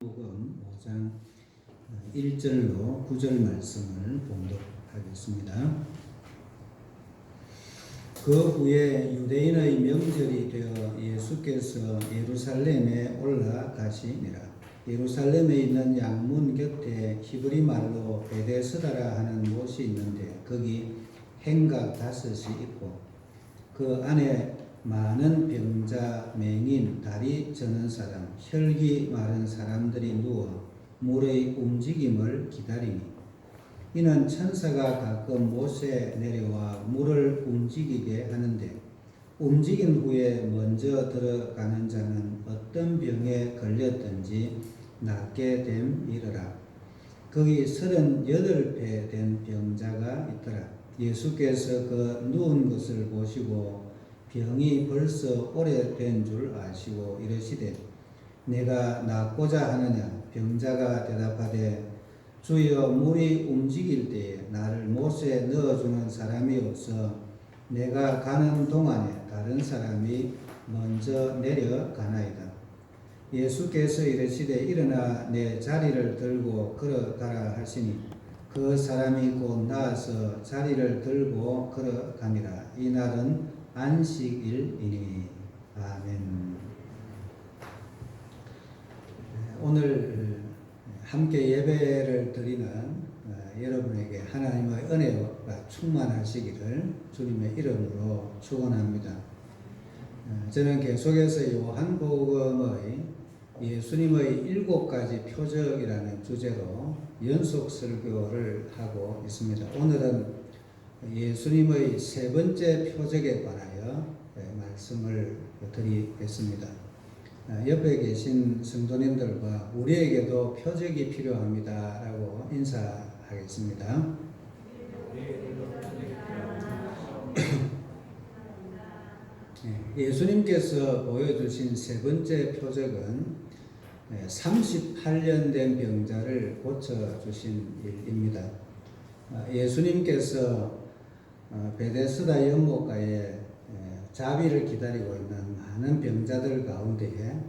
복음 5장 1절로 9절 말씀을 봉독하겠습니다. 그 후에 유대인의 명절이 되어 예수께서 예루살렘에 올라가시니라. 예루살렘에 있는 양문 곁에 히브리 말로 베데스다라 하는 곳이 있는데 거기 행각 5이 있고 그 안에 많은 병자, 맹인, 다리 저는 사람, 혈기 마른 사람들이 누워 물의 움직임을 기다리니 이는 천사가 가끔 못에 내려와 물을 움직이게 하는데 움직인 후에 먼저 들어가는 자는 어떤 병에 걸렸든지 낫게 됨이러라. 거기 38배 된 병자가 있더라. 예수께서 그 누운 것을 보시고 병이 벌써 오래된 줄 아시고 이르시되 내가 낫고자 하느냐. 병자가 대답하되 주여 물이 움직일 때에 나를 못에 넣어주는 사람이 없어 내가 가는 동안에 다른 사람이 먼저 내려가나이다. 예수께서 이르시되 일어나 내 자리를 들고 걸어가라 하시니 그 사람이 곧 나아서 자리를 들고 걸어가니라. 이 날은 안식일이니. 아멘. 오늘 함께 예배를 드리는 여러분에게 하나님의 은혜가 충만하시기를 주님의 이름으로 축원합니다. 저는 계속해서 요한복음의 예수님의 7가지 표적이라는 주제로 연속 설교를 하고 있습니다. 오늘은 예수님의 3번째 표적에 관하여 말씀을 드리겠습니다. 옆에 계신 성도님들과 우리에게도 표적이 필요합니다 라고 인사하겠습니다. 예수님께서 보여주신 3번째 표적은 38년 된 병자를 고쳐주신 일입니다. 예수님께서 베데스다 연못가에 자비를 기다리고 있는 많은 병자들 가운데에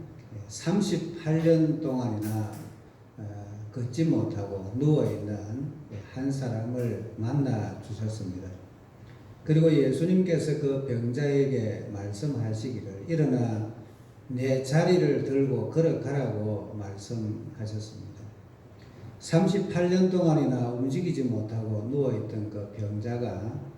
38년 동안이나 걷지 못하고 누워있는 한 사람을 만나 주셨습니다. 그리고 예수님께서 그 병자에게 말씀하시기를 일어나 내 자리를 들고 걸어가라고 말씀하셨습니다. 38년 동안이나 움직이지 못하고 누워있던 그 병자가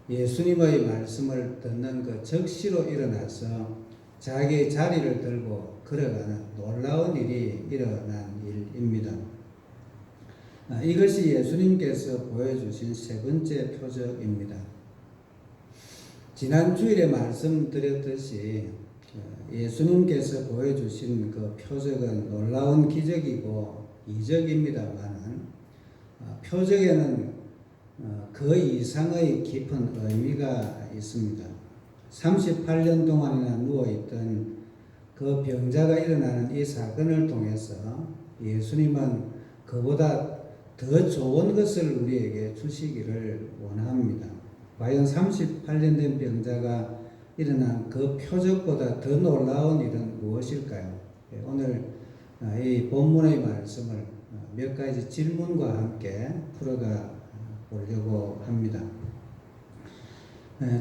예수님의 말씀을 듣는 그 즉시로 일어나서 자기의 자리를 들고 걸어가는 놀라운 일이 일어난 일입니다. 이것이 예수님께서 보여주신 3번째 표적입니다. 지난 주일에 말씀드렸듯이 예수님께서 보여주신 그 표적은 놀라운 기적이고 이적입니다만 표적에는 그 이상의 깊은 의미가 있습니다. 38년 동안이나 누워있던 그 병자가 일어나는 이 사건을 통해서 예수님은 그보다 더 좋은 것을 우리에게 주시기를 원합니다. 과연 38년 된 병자가 일어난 그 표적보다 더 놀라운 일은 무엇일까요? 오늘 이 본문의 말씀을 몇 가지 질문과 함께 풀어가 보려고 합니다.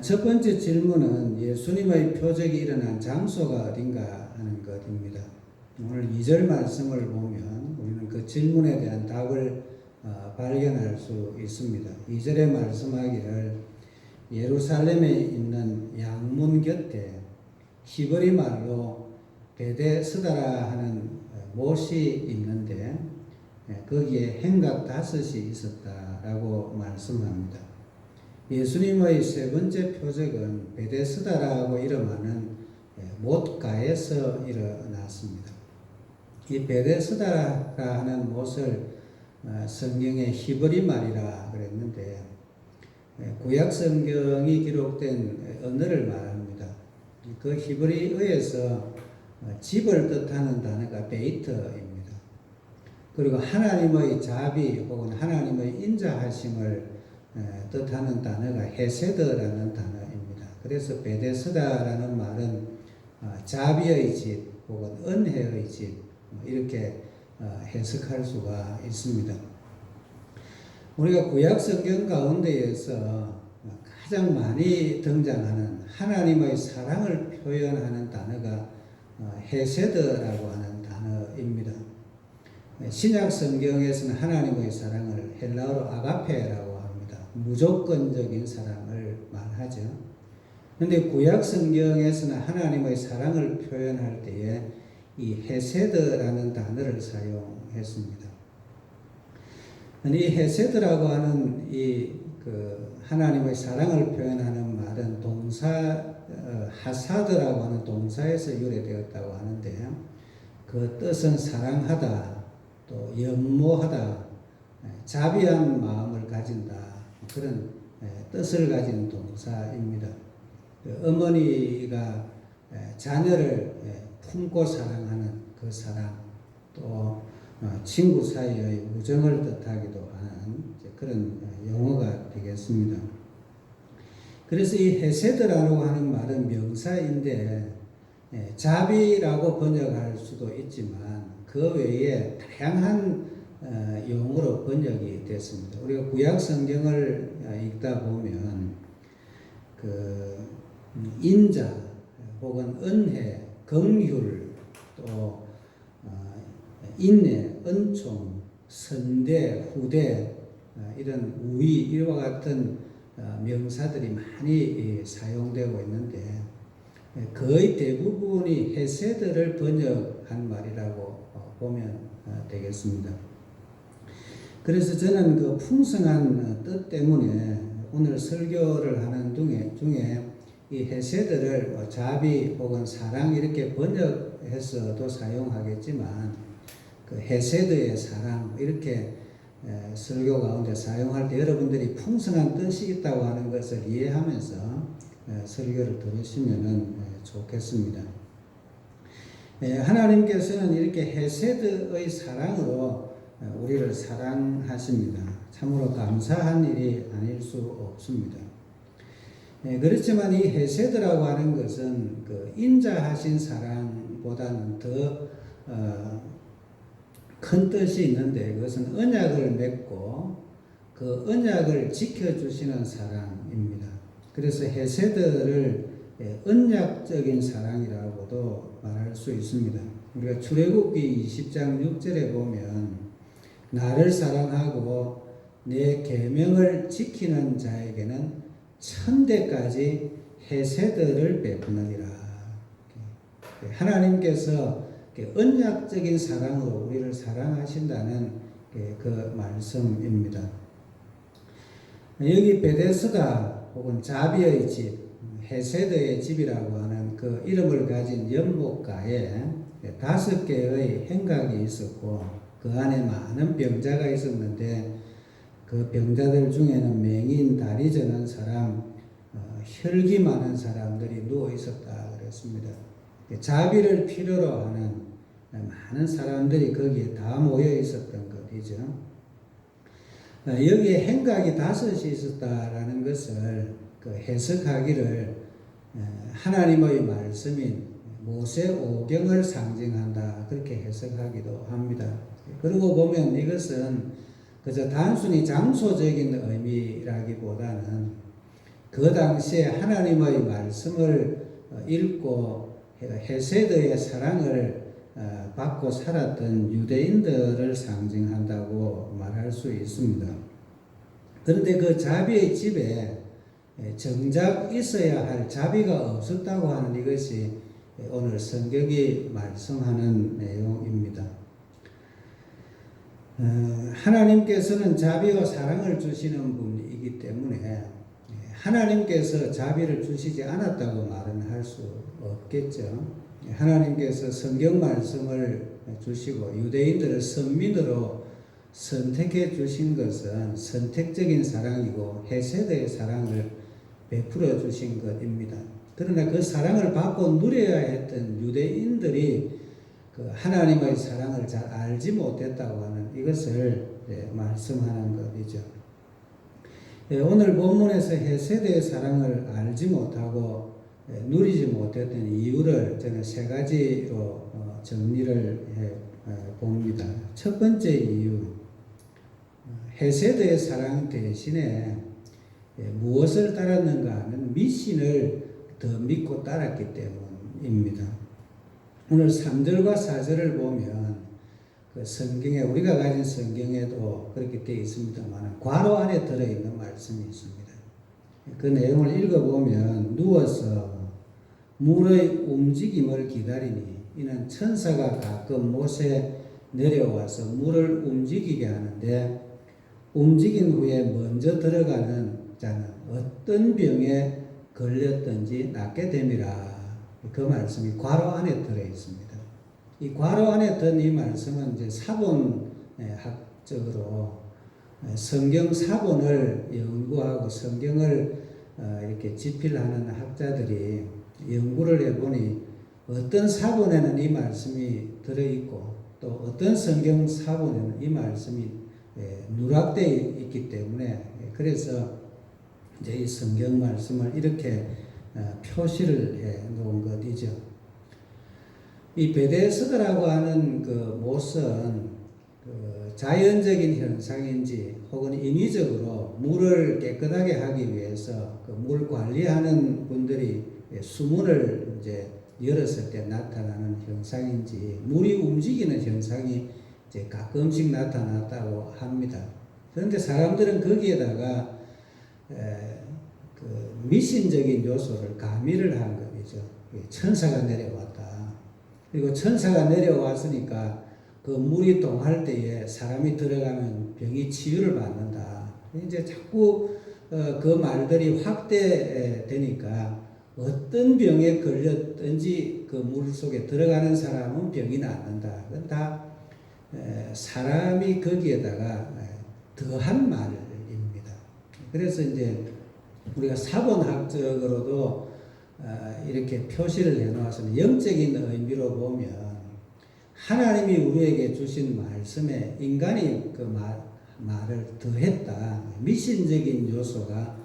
첫 번째 질문은 예수님의 표적이 일어난 장소가 어딘가 하는 것입니다. 오늘 2절 말씀을 보면 우리는 그 질문에 대한 답을 발견할 수 있습니다. 2절에 말씀하기를 예루살렘에 있는 양문 곁에 히브리 말로 베데스다라 하는 못이 있는데 거기에 행각 5이 있었다라고 말씀합니다. 예수님의 3번째 표적은 베데스다라고 이름하는 못가에서 일어났습니다. 이 베데스다라 하는 못을 성경에 히브리 말이라 그랬는데 구약 성경이 기록된 언어를 말합니다. 그 히브리어에서 집을 뜻하는 단어가 베이트입니다. 그리고 하나님의 자비 혹은 하나님의 인자하심을 뜻하는 단어가 헤세드라는 단어입니다. 그래서 베데스다라는 말은 자비의 집 혹은 은혜의 집 이렇게 해석할 수가 있습니다. 우리가 구약 성경 가운데에서 가장 많이 등장하는 하나님의 사랑을 표현하는 단어가 헤세드라고 하는 단어입니다. 신약 성경에서는 하나님의 사랑을 헬라어로 아가페라고 합니다. 무조건적인 사랑을 말하죠. 그런데 구약 성경에서는 하나님의 사랑을 표현할 때에 이 헤세드라는 단어를 사용했습니다. 이 헤세드라고 하는 하나님의 사랑을 표현하는 말은 동사 하사드라고 하는 동사에서 유래되었다고 하는데 그 뜻은 사랑하다, 또 연모하다, 자비한 마음을 가진다 그런 뜻을 가진 동사입니다. 어머니가 자녀를 품고 사랑하는 그 사랑, 또 친구 사이의 우정을 뜻하기도 하는 그런 용어가 되겠습니다. 그래서 이 헤세드라고 하는 말은 명사인데 자비라고 번역할 수도 있지만 그 외에 다양한 용어로 번역이 됐습니다. 우리가 구약 성경을 읽다 보면 인자 혹은 은혜, 긍휼, 또 인내, 은총, 선대, 후대 이런 우위 이와 같은 명사들이 많이 사용되고 있는데 거의 대부분이 헤세드를 번역한 말이라고 보면 되겠습니다. 그래서 저는 그 풍성한 뜻 때문에 오늘 설교를 하는 중에 이 헤세드를 자비 혹은 사랑 이렇게 번역해서도 사용하겠지만 그 헤세드의 사랑 이렇게 설교 가운데 사용할 때 여러분들이 풍성한 뜻이 있다고 하는 것을 이해하면서 설교를 들으시면 좋겠습니다. 하나님께서는 이렇게 헤세드의 사랑으로 우리를 사랑하십니다. 참으로 감사한 일이 아닐 수 없습니다. 그렇지만 이 헤세드라고 하는 것은 그 인자하신 사랑보다는 더 큰 뜻이 있는데 그것은 언약을 맺고 그 언약을 지켜주시는 사랑입니다. 그래서 헤세드를 언약적인 사랑이라고도 말할 수 있습니다. 우리가 출애굽기 20장 6절에 보면 나를 사랑하고 내 계명을 지키는 자에게는 천대까지 헤세드를 베푸느니라. 하나님께서 언약적인 사랑으로 우리를 사랑하신다는 그 말씀입니다. 여기 베데스다 혹은 자비의 집, 헤세드의 집이라고 하는 그 이름을 가진 연못가에 5개의 행각이 있었고 그 안에 많은 병자가 있었는데 그 병자들 중에는 맹인, 다리 저는 사람, 혈기 많은 사람들이 누워 있었다 그랬습니다. 자비를 필요로 하는 많은 사람들이 거기에 다 모여 있었던 것이죠. 여기에 행각이 5이 있었다라는 것을 해석하기를 하나님의 말씀인 모세오경을 상징한다 그렇게 해석하기도 합니다. 그러고 보면 이것은 그저 단순히 장소적인 의미라기보다는 그 당시에 하나님의 말씀을 읽고 헤세드의 사랑을 받고 살았던 유대인들을 상징한다고 말할 수 있습니다. 그런데 그 자비의 집에 정작 있어야 할 자비가 없었다고 하는 이것이 오늘 성경이 말씀하는 내용입니다. 하나님께서는 자비와 사랑을 주시는 분이기 때문에 하나님께서 자비를 주시지 않았다고 말은 할 수 없겠죠. 하나님께서 성경 말씀을 주시고 유대인들을 선민으로 선택해 주신 것은 선택적인 사랑이고 헤세드의 사랑을 베풀어 주신 것입니다. 그러나 그 사랑을 받고 누려야 했던 유대인들이 그 하나님의 사랑을 잘 알지 못했다고 하는 이것을 말씀하는 것이죠. 오늘 본문에서 헤세드의 사랑을 알지 못하고 누리지 못했던 이유를 저는 3가지로 정리를 해 봅니다. 첫 번째 이유, 헤세드의 사랑 대신에 무엇을 따랐는가 하면 미신을 더 믿고 따랐기 때문입니다. 오늘 3절과 4절을 보면 그 성경에, 우리가 가진 성경에도 그렇게 되어 있습니다만 괄호 안에 들어있는 말씀이 있습니다. 그 내용을 읽어보면 누워서 물의 움직임을 기다리니 이는 천사가 가끔 못에 내려와서 물을 움직이게 하는데 움직인 후에 먼저 들어가는 자는 어떤 병에 걸렸든지 낫게 됨이라. 그 말씀이 괄호 안에 들어 있습니다. 이 괄호 안에 든 이 말씀은 이제 사본학적으로 성경 사본을 연구하고 성경을 이렇게 집필하는 학자들이 연구를 해보니 어떤 사본에는 이 말씀이 들어있고 또 어떤 성경 사본에는 이 말씀이 누락되어 있기 때문에 그래서 이제 이 성경 말씀을 이렇게 표시를 해 놓은 것이죠. 이 베데스다라고 하는 그 못은 그 자연적인 현상인지 혹은 인위적으로 물을 깨끗하게 하기 위해서 그 물 관리하는 분들이 수문을 이제 열었을 때 나타나는 현상인지 물이 움직이는 현상이 이제 가끔씩 나타났다고 합니다. 그런데 사람들은 거기에다가 그 미신적인 요소를 가미를 한 것이죠. 천사가 내려왔다. 그리고 천사가 내려왔으니까 그 물이 동할 때에 사람이 들어가면 병이 치유를 받는다. 이제 자꾸 그 말들이 확대되니까 어떤 병에 걸렸든지 그 물 속에 들어가는 사람은 병이 낫는다. 그건 다 사람이 거기에다가 더한 말입니다. 그래서 이제 우리가 사본학적으로도 이렇게 표시를 해놓아서 영적인 의미로 보면 하나님이 우리에게 주신 말씀에 인간이 그 말을 더했다. 미신적인 요소가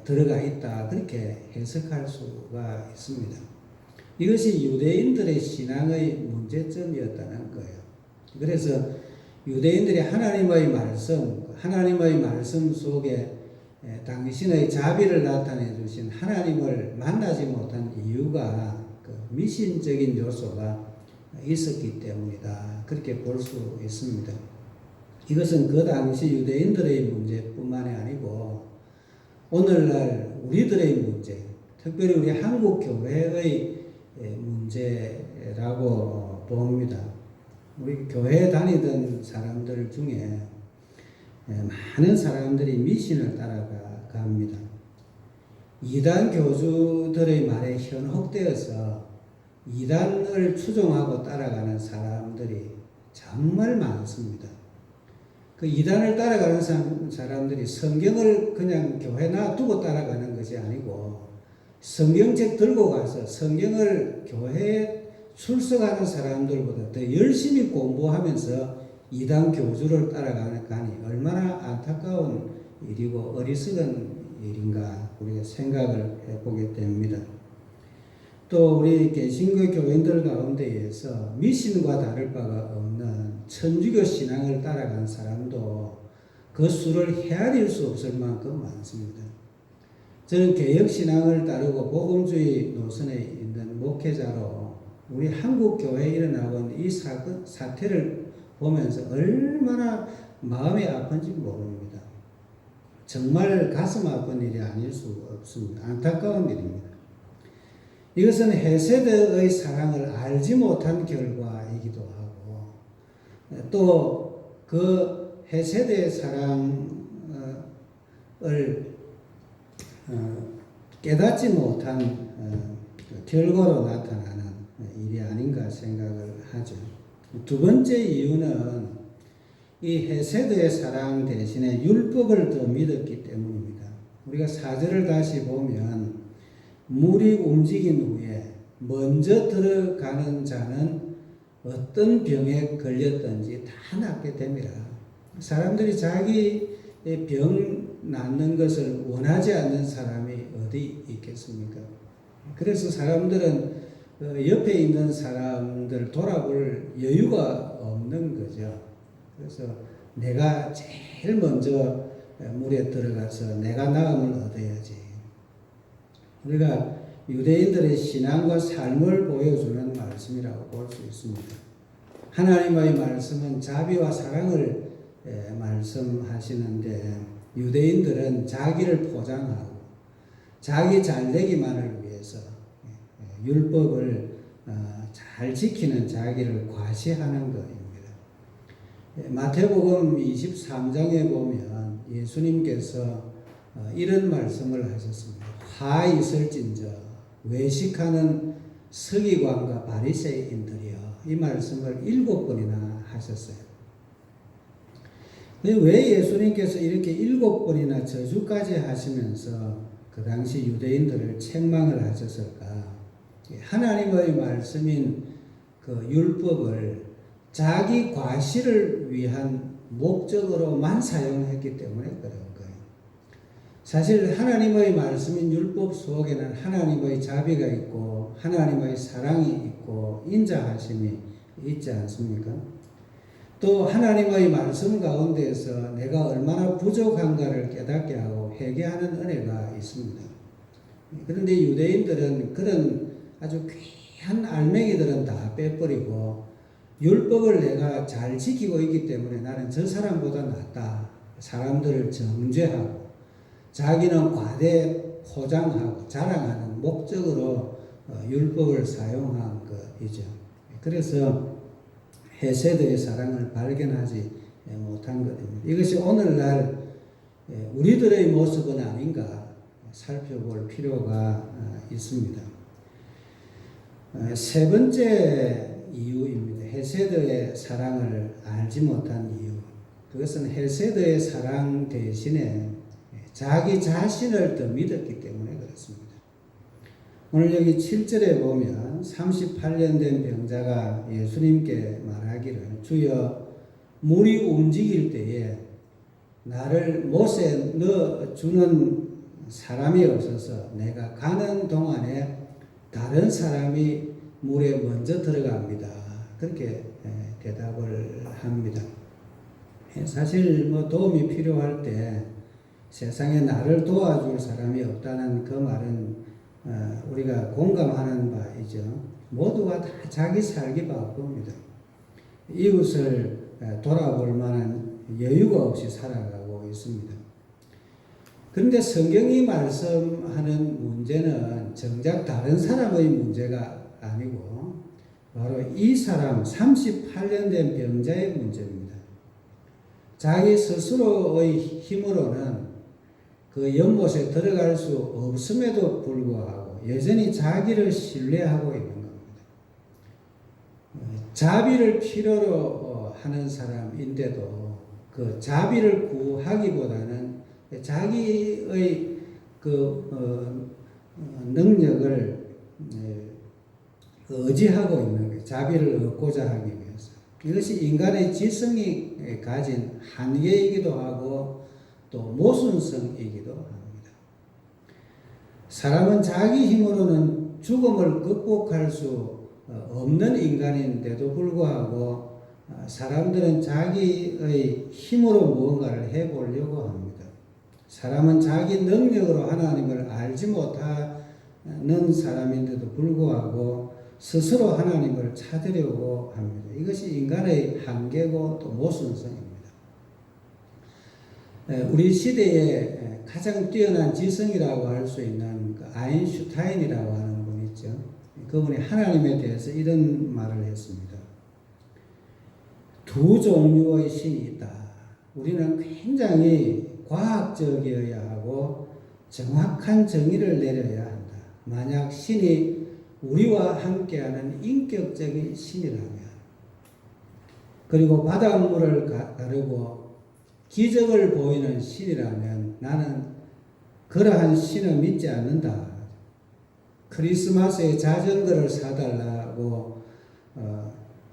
들어가 있다. 그렇게 해석할 수가 있습니다. 이것이 유대인들의 신앙의 문제점이었다는 거예요. 그래서 유대인들이 하나님의 말씀 속에 당신의 자비를 나타내 주신 하나님을 만나지 못한 이유가 그 미신적인 요소가 있었기 때문이다. 그렇게 볼 수 있습니다. 이것은 그 당시 유대인들의 문제뿐만이 아니고 오늘날 우리들의 문제, 특별히 우리 한국 교회의 문제라고 봅니다. 우리 교회에 다니던 사람들 중에 많은 사람들이 미신을 따라갑니다. 이단 교주들의 말에 현혹되어서 이단을 추종하고 따라가는 사람들이 정말 많습니다. 그 이단을 따라가는 사람들이 성경을 그냥 교회 놔두고 따라가는 것이 아니고 성경책 들고 가서 성경을 교회에 출석하는 사람들보다 더 열심히 공부하면서 이단 교주를 따라가니 얼마나 안타까운 일이고 어리석은 일인가 우리가 생각을 해보게 됩니다. 또 우리 개신교 교인들 가운데에서 미신과 다를 바가 없는 천주교 신앙을 따라간 사람도 그 수를 헤아릴 수 없을 만큼 많습니다. 저는 개혁신앙을 따르고 복음주의 노선에 있는 목회자로 우리 한국 교회에 일어나고 있는 이 사태를 보면서 얼마나 마음이 아픈지 모릅니다. 정말 가슴 아픈 일이 아닐 수 없습니다. 안타까운 일입니다. 이것은 헤세드의 사랑을 알지 못한 결과이기도 하고 또 그 헤세드의 사랑을 깨닫지 못한 결과로 나타나는 일이 아닌가 생각을 하죠. 두 번째 이유는 이 헤세드의 사랑 대신에 율법을 더 믿었기 때문입니다. 우리가 4절을 다시 보면 물이 움직인 후에 먼저 들어가는 자는 어떤 병에 걸렸든지 다 낫게 됩니다. 사람들이 자기 병 낫는 것을 원하지 않는 사람이 어디 있겠습니까? 그래서 사람들은 옆에 있는 사람들 돌아볼 여유가 없는 거죠. 그래서 내가 제일 먼저 물에 들어가서 내가 나음을 얻어야지. 우리가 유대인들의 신앙과 삶을 보여주는 말씀이라고 볼 수 있습니다. 하나님의 말씀은 자비와 사랑을 말씀하시는데 유대인들은 자기를 포장하고 자기 잘되기만을 위해서 율법을 잘 지키는 자기를 과시하는 것입니다. 마태복음 23장에 보면 예수님께서 이런 말씀을 하셨습니다. 화 있을진저 외식하는 서기관과 바리새인들이여. 이 말씀을 7번이나 하셨어요. 왜 예수님께서 이렇게 7번이나 저주까지 하시면서 그 당시 유대인들을 책망을 하셨을까? 하나님의 말씀인 그 율법을 자기 과시를 위한 목적으로만 사용했기 때문에 그런 거예요. 사실 하나님의 말씀인 율법 속에는 하나님의 자비가 있고 하나님의 사랑이 있고 인자하심이 있지 않습니까? 또 하나님의 말씀 가운데서 내가 얼마나 부족한가를 깨닫게 하고 회개하는 은혜가 있습니다. 그런데 유대인들은 그런 아주 귀한 알맹이들은 다 빼버리고 율법을 내가 잘 지키고 있기 때문에 나는 저 사람보다 낫다. 사람들을 정죄하고 자기는 과대 포장하고 자랑하는 목적으로 율법을 사용한 것이죠. 그래서 헤세드의 사랑을 발견하지 못한 것입니다. 이것이 오늘날 우리들의 모습은 아닌가 살펴볼 필요가 있습니다. 세 번째 이유입니다. 헤세드의 사랑을 알지 못한 이유. 그것은 헤세드의 사랑 대신에 자기 자신을 더 믿었기 때문에 그렇습니다. 오늘 여기 7절에 보면 38년 된 병자가 예수님께 말하기를 주여 물이 움직일 때에 나를 못에 넣어 주는 사람이 없어서 내가 가는 동안에 다른 사람이 물에 먼저 들어갑니다. 그렇게 대답을 합니다. 사실 도움이 필요할 때 세상에 나를 도와줄 사람이 없다는 그 말은 우리가 공감하는 바이죠. 모두가 다 자기 살기 바쁩니다. 이웃을 돌아볼 만한 여유가 없이 살아가고 있습니다. 그런데 성경이 말씀하는 문제는 정작 다른 사람의 문제가 아니고 바로 이 사람 38년 된 병자의 문제입니다. 자기 스스로의 힘으로는 그 연못에 들어갈 수 없음에도 불구하고 여전히 자기를 신뢰하고 있는 겁니다. 자비를 필요로 하는 사람인데도 그 자비를 구하기보다는 자기의 능력을 의지하고 있는 거예요. 자비를 얻고자 하기 위해서. 이것이 인간의 지성이 가진 한계이기도 하고 또 모순성이기도 합니다. 사람은 자기 힘으로는 죽음을 극복할 수 없는 인간인데도 불구하고 사람들은 자기의 힘으로 무언가를 해보려고 합니다. 사람은 자기 능력으로 하나님을 알지 못하는 사람인데도 불구하고 스스로 하나님을 찾으려고 합니다. 이것이 인간의 한계고 또 모순성입니다. 우리 시대에 가장 뛰어난 지성이라고 할 수 있는 아인슈타인이라고 하는 분이 있죠. 그분이 하나님에 대해서 이런 말을 했습니다. 두 종류의 신이 있다. 우리는 굉장히 과학적이어야 하고 정확한 정의를 내려야 한다. 만약 신이 우리와 함께하는 인격적인 신이라면, 그리고 바닷물을 가르고 기적을 보이는 신이라면 나는 그러한 신을 믿지 않는다. 크리스마스에 자전거를 사달라고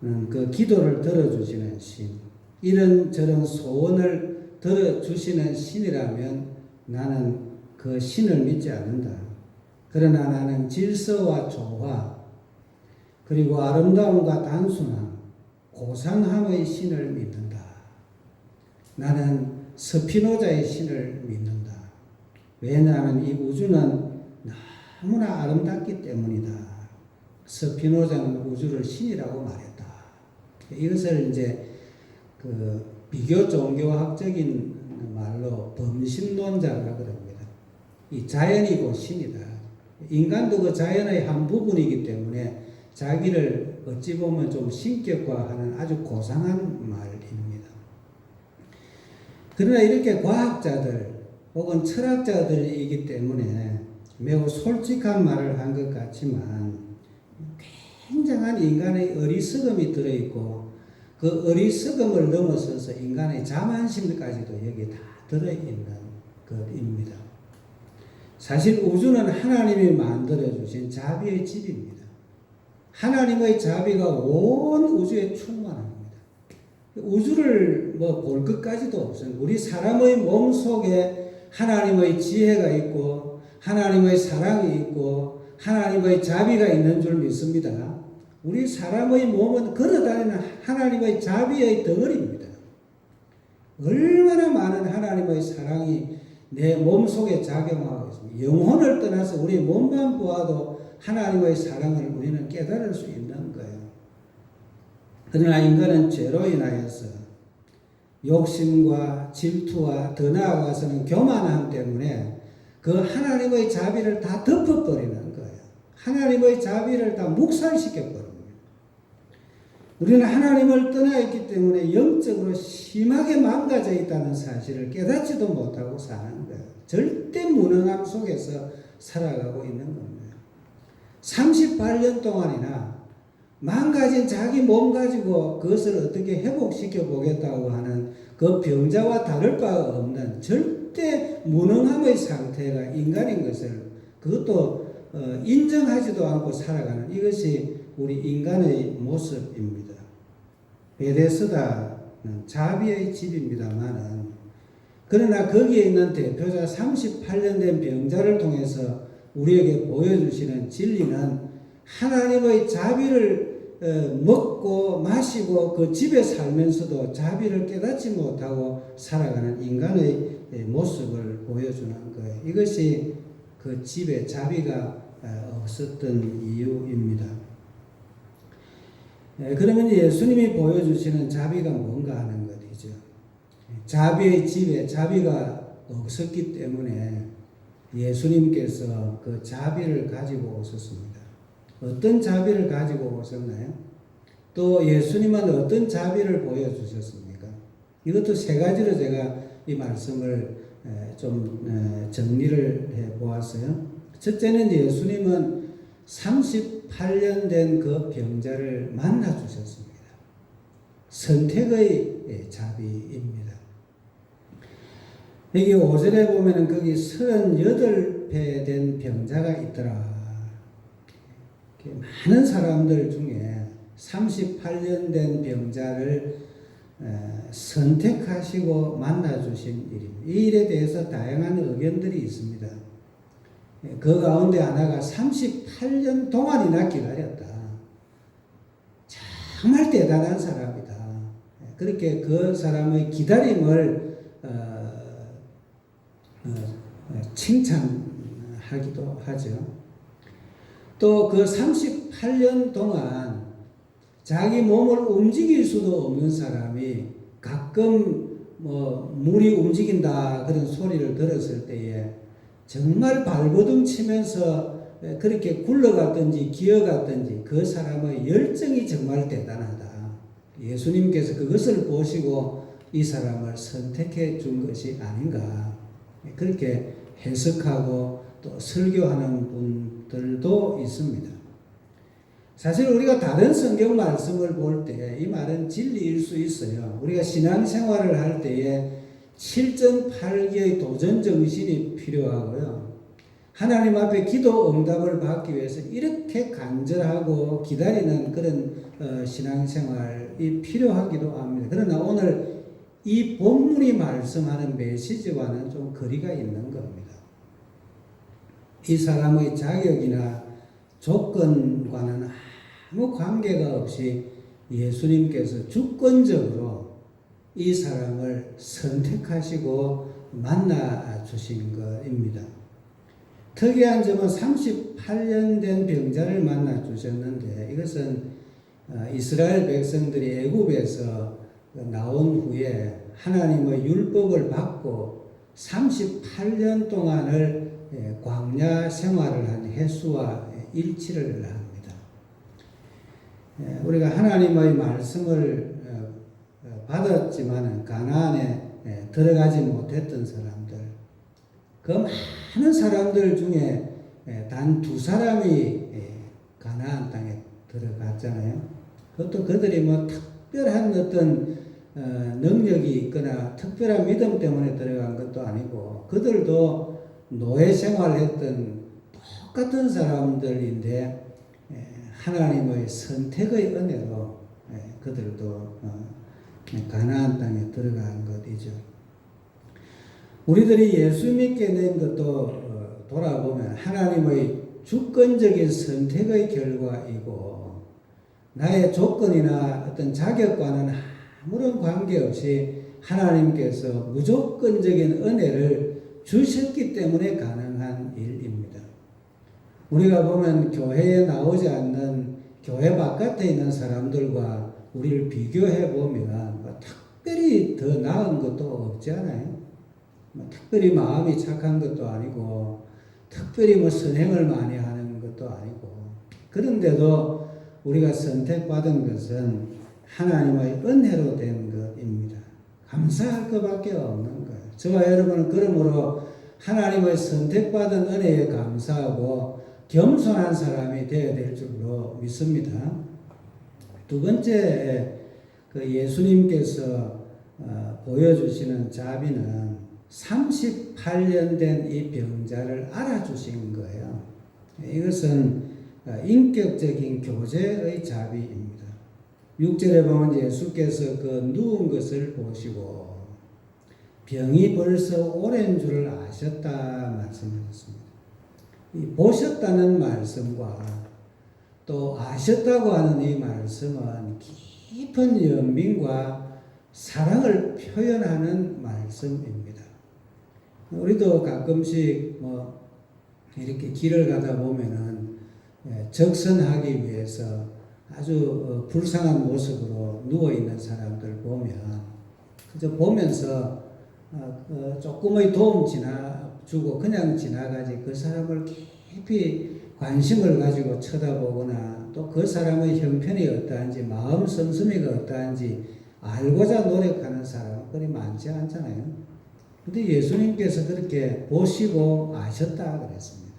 그 기도를 들어주시는 신, 이런저런 소원을 들어주시는 신이라면 나는 그 신을 믿지 않는다. 그러나 나는 질서와 조화, 그리고 아름다움과 단순함, 고상함의 신을 믿는다. 나는 스피노자의 신을 믿는다. 왜냐하면 이 우주는 너무나 아름답기 때문이다. 스피노자는 우주를 신이라고 말했다. 이것을 이제 그 비교 종교학적인 말로 범신론자라고 그럽니다. 이 자연이 곧 신이다. 인간도 그 자연의 한 부분이기 때문에 자기를 어찌 보면 좀 신격화하는 아주 고상한 말입니다. 그러나 이렇게 과학자들 혹은 철학자들이기 때문에 매우 솔직한 말을 한 것 같지만 굉장한 인간의 어리석음이 들어있고 그 어리석음을 넘어서서 인간의 자만심까지도 여기에 다 들어있는 것입니다. 사실 우주는 하나님이 만들어주신 자비의 집입니다. 하나님의 자비가 온 우주에 충만합니다. 우주를 볼 것까지도 없습니다. 우리 사람의 몸 속에 하나님의 지혜가 있고 하나님의 사랑이 있고 하나님의 자비가 있는 줄 믿습니다. 우리 사람의 몸은 걸어다니는 하나님의 자비의 덩어리입니다. 얼마나 많은 하나님의 사랑이 내 몸 속에 작용하고 있습니다. 영혼을 떠나서 우리 몸만 보아도 하나님의 사랑을 우리는 깨달을 수 있는 거예요. 그러나 인간은 죄로 인하여서 욕심과 질투와 더 나아가서는 교만함 때문에 그 하나님의 자비를 다 덮어버리는 거예요. 하나님의 자비를 다 묵살시켜버립니다. 우리는 하나님을 떠나 있기 때문에 영적으로 심하게 망가져 있다는 사실을 깨닫지도 못하고 사는 거예요. 절대 무능함 속에서 살아가고 있는 겁니다. 38년 동안이나 망가진 자기 몸 가지고 그것을 어떻게 회복시켜 보겠다고 하는 그 병자와 다를 바 없는 절대 무능함의 상태가 인간인 것을 그것도 인정하지도 않고 살아가는 이것이 우리 인간의 모습입니다. 베데스다는 자비의 집입니다만은 그러나 거기에 있는 대표자 38년 된 병자를 통해서 우리에게 보여주시는 진리는 하나님의 자비를 먹고 마시고 그 집에 살면서도 자비를 깨닫지 못하고 살아가는 인간의 모습을 보여주는 거예요. 이것이 그 집에 자비가 없었던 이유입니다. 그러면 예수님이 보여주시는 자비가 뭔가 하는 것이죠. 자비의 집에 자비가 없었기 때문에 예수님께서 그 자비를 가지고 오셨습니다. 어떤 자비를 가지고 오셨나요? 또 예수님은 어떤 자비를 보여주셨습니까? 이것도 세 가지로 제가 이 말씀을 좀 정리를 해 보았어요. 첫째는 예수님은 38년 된 그 병자를 만나 주셨습니다. 선택의 자비입니다. 여기 5절에 보면은 거기 38배 된 병자가 있더라. 많은 사람들 중에 38년 된 병자를 선택하시고 만나주신 일입니다. 이 일에 대해서 다양한 의견들이 있습니다. 그 가운데 하나가 38년 동안이나 기다렸다. 정말 대단한 사람이다. 그렇게 그 사람의 기다림을 칭찬하기도 하죠. 또 그 38년 동안 자기 몸을 움직일 수도 없는 사람이 가끔 물이 움직인다 그런 소리를 들었을 때에 정말 발버둥 치면서 그렇게 굴러갔든지 기어갔든지 그 사람의 열정이 정말 대단하다. 예수님께서 그것을 보시고 이 사람을 선택해 준 것이 아닌가. 그렇게 해석하고 또 설교하는 분들도 있습니다. 사실 우리가 다른 성경 말씀을 볼 때 이 말은 진리일 수 있어요. 우리가 신앙생활을 할 때에 7.8기의 도전정신이 필요하고요. 하나님 앞에 기도 응답을 받기 위해서 이렇게 간절하고 기다리는 그런 신앙생활이 필요하기도 합니다. 그러나 오늘 이 본문이 말씀하는 메시지와는 좀 거리가 있는 겁니다. 이 사람의 자격이나 조건과는 아무 관계가 없이 예수님께서 주권적으로 이 사람을 선택하시고 만나 주신 것입니다. 특이한 점은 38년 된 병자를 만나 주셨는데 이것은 이스라엘 백성들이 애굽에서 나온 후에 하나님의 율법을 받고 38년 동안을 광야 생활을 한 횟수와 일치를 합니다. 우리가 하나님의 말씀을 받았지만 가나안에 들어가지 못했던 사람들, 그 많은 사람들 중에 단 2사람이 가나안 땅에 들어갔잖아요. 그것도 그들이 뭐 특별한 어떤 능력이 있거나 특별한 믿음 때문에 들어간 것도 아니고 그들도 노예 생활했던 똑같은 사람들인데 하나님의 선택의 은혜로 그들도 가나안 땅에 들어간 것이죠. 우리들이 예수 믿게 된 것도 돌아보면 하나님의 주권적인 선택의 결과이고 나의 조건이나 어떤 자격과는 아무런 관계없이 하나님께서 무조건적인 은혜를 주셨기 때문에 가능한 일입니다. 우리가 보면 교회에 나오지 않는 교회 바깥에 있는 사람들과 우리를 비교해 보면 특별히 더 나은 것도 없지 않아요? 특별히 마음이 착한 것도 아니고 특별히 선행을 많이 하는 것도 아니고 그런데도 우리가 선택받은 것은 하나님의 은혜로 된 것입니다. 감사할 것밖에 없는 거예요. 저와 여러분은 그러므로 하나님의 선택받은 은혜에 감사하고 겸손한 사람이 되어야 될 줄로 믿습니다. 두 번째, 예수님께서 보여주시는 자비는 38년 된 이 병자를 알아주신 거예요. 이것은 인격적인 교제의 자비입니다. 6절에 보면 예수께서 그 누운 것을 보시고 병이 벌써 오랜 줄을 아셨다 말씀하셨습니다. 이 보셨다는 말씀과 또 아셨다고 하는 이 말씀은 깊은 연민과 사랑을 표현하는 말씀입니다. 우리도 가끔씩 이렇게 길을 가다 보면은 적선하기 위해서 아주 불쌍한 모습으로 누워있는 사람들 보면 그저 보면서 조금의 도움 주고 그냥 지나가지 그 사람을 깊이 관심을 가지고 쳐다보거나 또 그 사람의 형편이 어떠한지 마음 씀씀이가 어떠한지 알고자 노력하는 사람은 그리 많지 않잖아요. 근데 예수님께서 그렇게 보시고 아셨다 그랬습니다.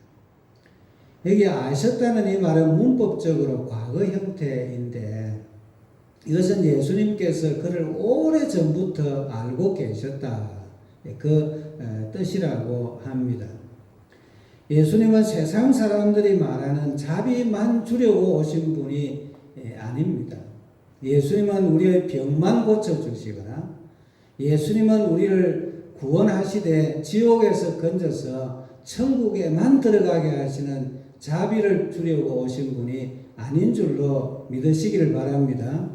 여기 아셨다는 이 말은 문법적으로 과거 형태인데 이것은 예수님께서 그를 오래전부터 알고 계셨다. 그 뜻이라고 합니다. 예수님은 세상 사람들이 말하는 자비만 주려고 오신 분이 아닙니다. 예수님은 우리의 병만 고쳐주시거나 예수님은 우리를 구원하시되 지옥에서 건져서 천국에만 들어가게 하시는 자비를 주려고 오신 분이 아닌 줄로 믿으시기를 바랍니다.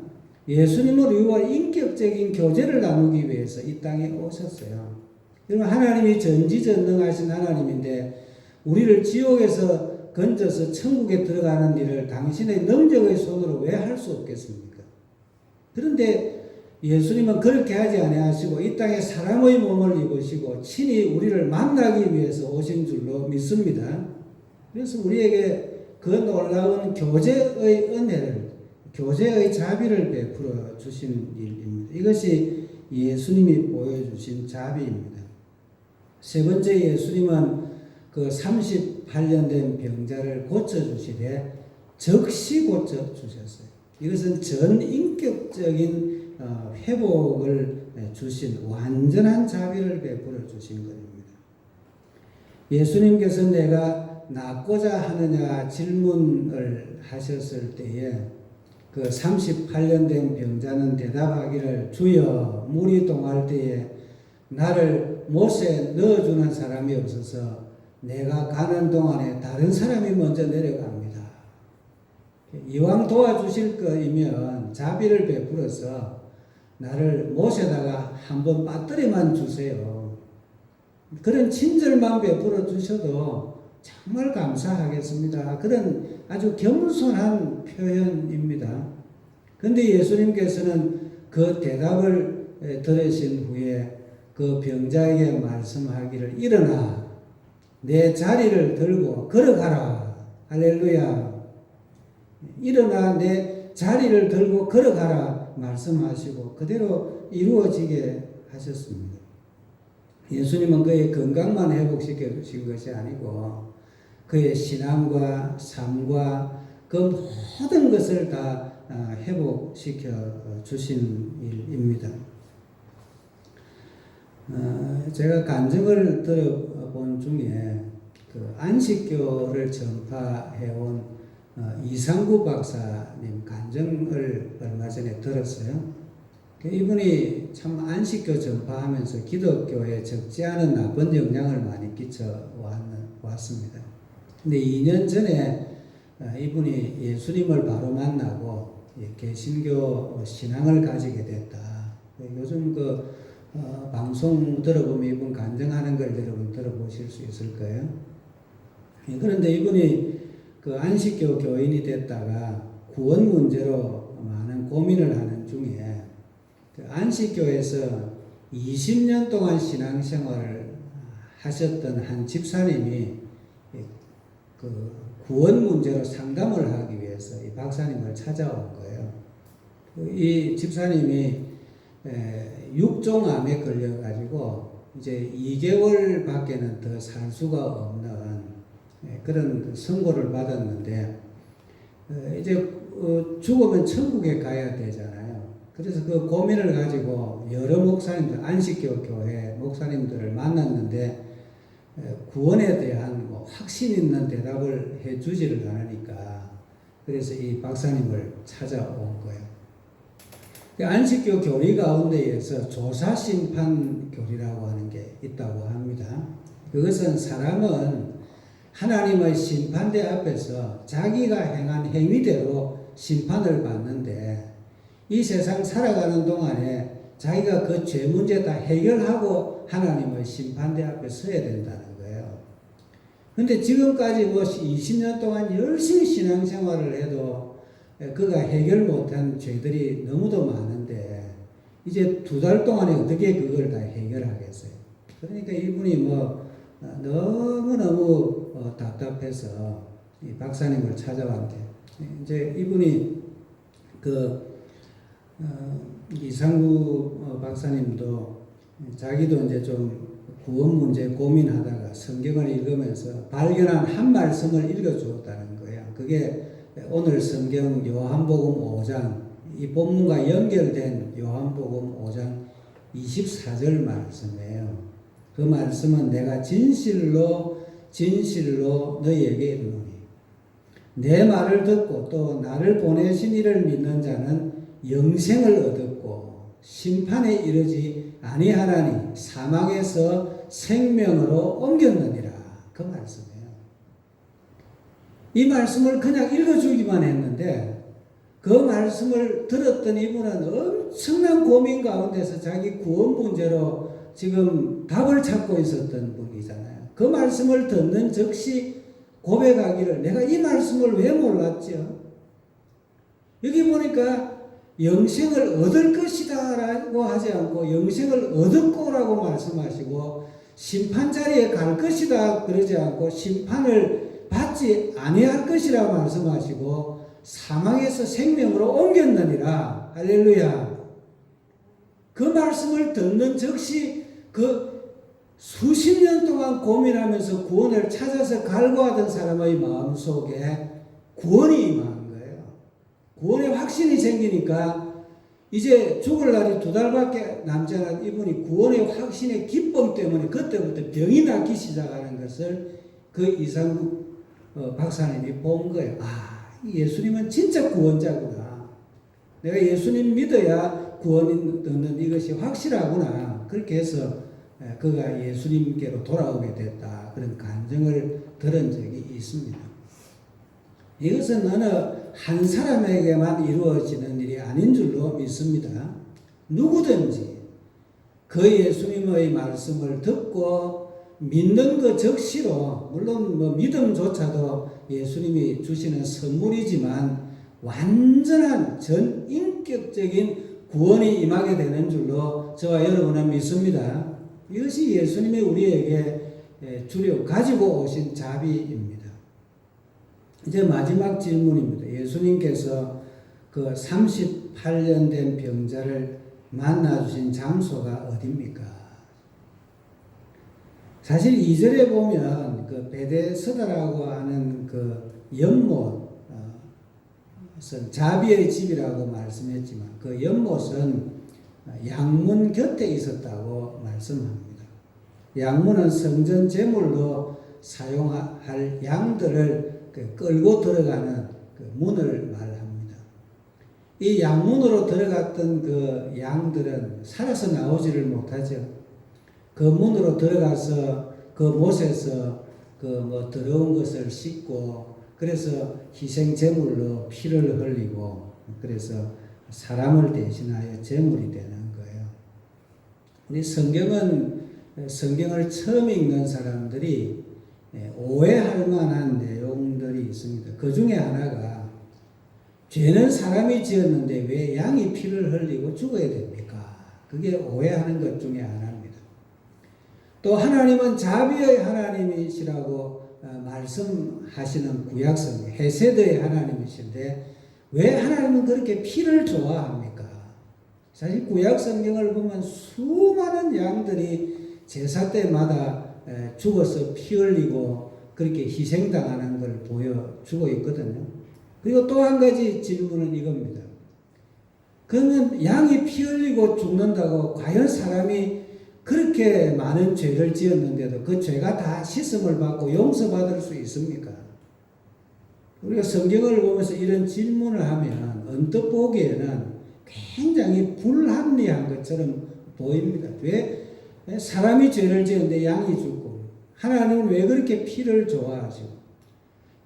예수님은 우리와 인격적인 교제를 나누기 위해서 이 땅에 오셨어요. 여러분, 하나님이 전지전능하신 하나님인데 우리를 지옥에서 건져서 천국에 들어가는 일을 당신의 능력의 손으로 왜 할 수 없겠습니까? 그런데 예수님은 그렇게 하지 아니하시고 이 땅에 사람의 몸을 입으시고 친히 우리를 만나기 위해서 오신 줄로 믿습니다. 그래서 우리에게 그 놀라운 교제의 은혜를, 교제의 자비를 베풀어 주신 일입니다. 이것이 예수님이 보여주신 자비입니다. 세 번째, 예수님은 그 38년 된 병자를 고쳐주시되 즉시 고쳐주셨어요. 이것은 전인격적인 회복을 주신 완전한 자비를 베풀어 주신 것입니다. 예수님께서 내가 낫고자 하느냐 질문을 하셨을 때에 그 38년 된 병자는 대답하기를 주여 물이 동할 때에 나를 못에 넣어주는 사람이 없어서 내가 가는 동안에 다른 사람이 먼저 내려갑니다. 이왕 도와주실 거이면 자비를 베풀어서 나를 못에다가 한번 빠뜨리만 주세요. 그런 친절만 베풀어 주셔도 정말 감사하겠습니다. 그런 아주 겸손한 표현입니다. 그런데 예수님께서는 그 대답을 들으신 후에 그 병자에게 말씀하기를 일어나 내 자리를 들고 걸어가라. 할렐루야. 일어나 내 자리를 들고 걸어가라 말씀하시고 그대로 이루어지게 하셨습니다. 예수님은 그의 건강만 회복시켜 주신 것이 아니고 그의 신앙과 삶과 그 모든 것을 다 회복시켜 주신 일입니다. 제가 간증을 들어본 중에 그 안식교를 전파해온 이상구 박사님 간증을 얼마 전에 들었어요. 이분이 참 안식교 전파하면서 기독교에 적지 않은 나쁜 영향을 많이 끼쳐 왔습니다. 근데 2년 전에 이분이 예수님을 바로 만나고 개신교 신앙을 가지게 됐다. 요즘 방송 들어보면 이분 간증하는 걸 여러분 들어보실 수 있을 거예요. 그런데 이분이 그 안식교 교인이 됐다가 구원 문제로 많은 고민을 하는 중에 그 안식교에서 20년 동안 신앙생활을 하셨던 한 집사님이 그 구원 문제로 상담을 하기 위해서 이 박사님을 찾아온 거예요. 이 집사님이 육종암에 걸려가지고 이제 2개월 밖에는 더 살 수가 없는 그런 선고를 받았는데 이제 죽으면 천국에 가야 되잖아요. 그래서 그 고민을 가지고 여러 목사님들, 안식교 교회 목사님들을 만났는데 구원에 대한 확신 있는 대답을 해주지를 않으니까 그래서 이 박사님을 찾아온 거예요. 안식교 교리 가운데에서 조사심판 교리라고 하는 게 있다고 합니다. 그것은 사람은 하나님의 심판대 앞에서 자기가 행한 행위대로 심판을 받는데 이 세상 살아가는 동안에 자기가 그 죄 문제 다 해결하고 하나님의 심판대 앞에 서야 된다는 거예요. 근데 지금까지 20년 동안 열심히 신앙생활을 해도 그가 해결 못한 죄들이 너무도 많은데 이제 2달 동안에 어떻게 그걸 다 해결하겠어요. 그러니까 이분이 너무너무 답답해서 이 박사님을 찾아왔는데 이제 이분이 이상구 박사님도 자기도 이제 좀 구원 문제 고민하다가 성경을 읽으면서 발견한 한 말씀을 읽어주었다는 거예요. 그게 오늘 성경 요한복음 5장 이 본문과 연결된 요한복음 5장 24절 말씀이에요. 그 말씀은 내가 진실로 너희에게 이르노니 내 말을 듣고 또 나를 보내신 이를 믿는 자는 영생을 얻었고 심판에 이르지 아니하나니 사망에서 생명으로 옮겼느니라. 그 말씀이에요. 이 말씀을 그냥 읽어주기만 했는데 그 말씀을 들었던 이분은 엄청난 고민 가운데서 자기 구원 문제로 지금 답을 찾고 있었던 분이잖아요. 그 말씀을 듣는 즉시 고백하기를 내가 이 말씀을 왜 몰랐죠? 여기 보니까 영생을 얻을 것이다 라고 하지 않고 영생을 얻었고라고 말씀하시고 심판자리에 갈 것이다 그러지 않고 심판을 받지 아니할 것이라 말씀하시고 사망에서 생명으로 옮겼느니라. 할렐루야. 그 말씀을 듣는 즉시 그 수십 년 동안 고민하면서 구원을 찾아서 갈구하던 사람의 마음속에 구원이 임한 거예요. 구원의 확신이 생기니까 이제 죽을 날이 2달밖에 남지 않은 이분이 구원의 확신의 기쁨 때문에 그때부터 병이 낫기 시작하는 것을 그 이상구 박사님이 본 거예요. 예수님은 진짜 구원자구나. 내가 예수님 믿어야 구원이 얻는 이것이 확실하구나. 그렇게 해서 그가 예수님께로 돌아오게 됐다. 그런 간증을 들은 적이 있습니다. 이것은 어느 한 사람에게만 이루어지는 일이 아닌 줄로 믿습니다. 누구든지 그 예수님의 말씀을 듣고 믿는 것 즉시로, 물론 믿음조차도 예수님이 주시는 선물이지만 완전한 전인격적인 구원이 임하게 되는 줄로 저와 여러분은 믿습니다. 이것이 예수님이 우리에게 주려 가지고 오신 자비입니다. 이제 마지막 질문입니다. 예수님께서 그 38년 된 병자를 만나주신 장소가 어디입니까? 사실 2절에 보면 그 베데스다라고 하는 그 연못, 자비의 집이라고 말씀했지만 그 연못은 양문 곁에 있었다고 말씀합니다. 양문은 성전 제물로 사용할 양들을 끌고 들어가는 그 문을 말합니다. 이 양문으로 들어갔던 그 양들은 살아서 나오지를 못하죠. 그 문으로 들어가서 그 못에서 그 더러운 것을 씻고, 그래서 희생 제물로 피를 흘리고, 그래서 사람을 대신하여 제물이 되는 거예요. 우리 성경을 처음 읽는 사람들이 오해할 만한 내용들이 있습니다. 그 중에 하나가, 죄는 사람이 지었는데 왜 양이 피를 흘리고 죽어야 됩니까? 그게 오해하는 것 중에 하나입니다. 또 하나님은 자비의 하나님이시라고 말씀하시는 구약성경, 헤세드의 하나님이신데 왜 하나님은 그렇게 피를 좋아합니까? 사실 구약성경을 보면 수많은 양들이 제사 때마다 죽어서 피 흘리고 그렇게 희생당하는 걸 보여주고 있거든요. 그리고 또 한 가지 질문은 이겁니다. 그러면 양이 피 흘리고 죽는다고 과연 사람이 그렇게 많은 죄를 지었는데도 그 죄가 다 씻음을 받고 용서받을 수 있습니까? 우리가 성경을 보면서 이런 질문을 하면 언뜻 보기에는 굉장히 불합리한 것처럼 보입니다. 왜 사람이 죄를 지었는데 양이 죽고, 하나님은 왜 그렇게 피를 좋아하시고,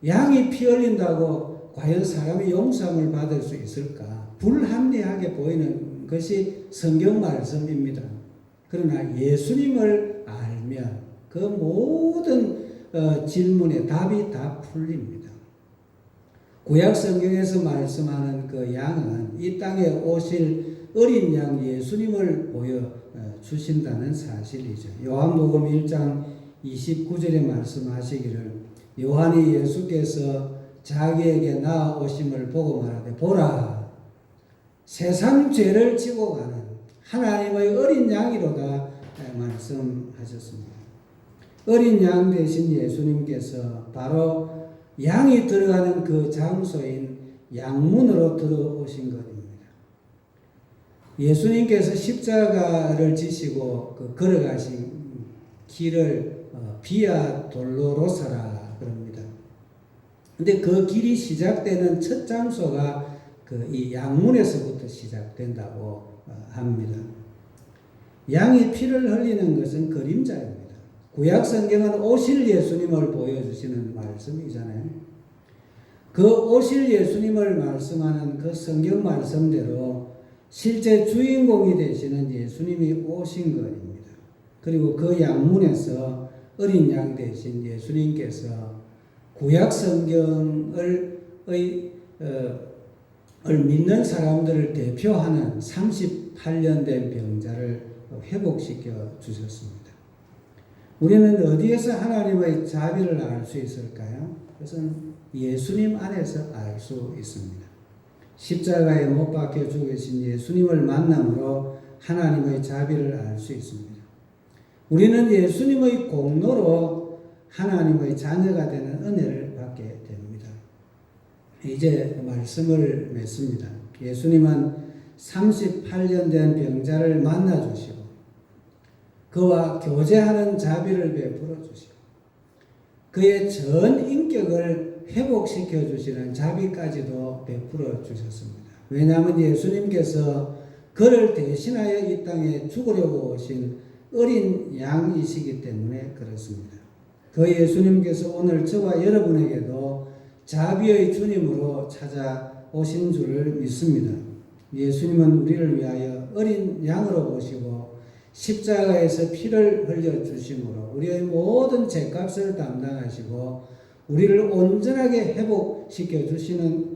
양이 피 흘린다고 과연 사람이 용서함을 받을 수 있을까? 불합리하게 보이는 것이 성경 말씀입니다. 그러나 예수님을 알면 그 모든 질문에 답이 다 풀립니다. 구약 성경에서 말씀하는 그 양은 이 땅에 오실 어린 양 예수님을 보여주신다는 사실이죠. 요한복음 1장 29절에 말씀하시기를, 요한이 예수께서 자기에게 나아오심을 보고 말하되, 보라, 세상 죄를 지고 가는 하나님의 어린 양이로다 말씀하셨습니다. 어린 양 되신 예수님께서 바로 양이 들어가는 그 장소인 양문으로 들어오신 것입니다. 예수님께서 십자가를 지시고 걸어가신 길을 비아 돌로로사라 그럽니다. 근데 그 길이 시작되는 첫 장소가 이 양문에서부터 시작된다고 합니다. 양이 피를 흘리는 것은 그림자입니다. 구약 성경은 오실 예수님을 보여주시는 말씀이잖아요. 그 오실 예수님을 말씀하는 그 성경 말씀대로 실제 주인공이 되시는 예수님이 오신 것입니다. 그리고 그 양문에서 어린 양 되신 예수님께서 구약 성경을 믿는 사람들을 대표하는 38년 된 병자를 회복시켜 주셨습니다. 우리는 어디에서 하나님의 자비를 알 수 있을까요? 그것은 예수님 안에서 알 수 있습니다. 십자가에 못 박혀 죽으신 예수님을 만남으로 하나님의 자비를 알 수 있습니다. 우리는 예수님의 공로로 하나님의 자녀가 되는 은혜를 받게 됩니다. 이제 말씀을 맺습니다. 예수님은 38년 된 병자를 만나주시고 그와 교제하는 자비를 베풀어 주시고 그의 전 인격을 회복시켜 주시는 자비까지도 베풀어 주셨습니다. 왜냐하면 예수님께서 그를 대신하여 이 땅에 죽으려고 오신 어린 양이시기 때문에 그렇습니다. 그 예수님께서 오늘 저와 여러분에게도 자비의 주님으로 찾아오신 줄을 믿습니다. 예수님은 우리를 위하여 어린 양으로 오시고 십자가에서 피를 흘려 주심으로 우리의 모든 죄값을 담당하시고 우리를 온전하게 회복시켜 주시는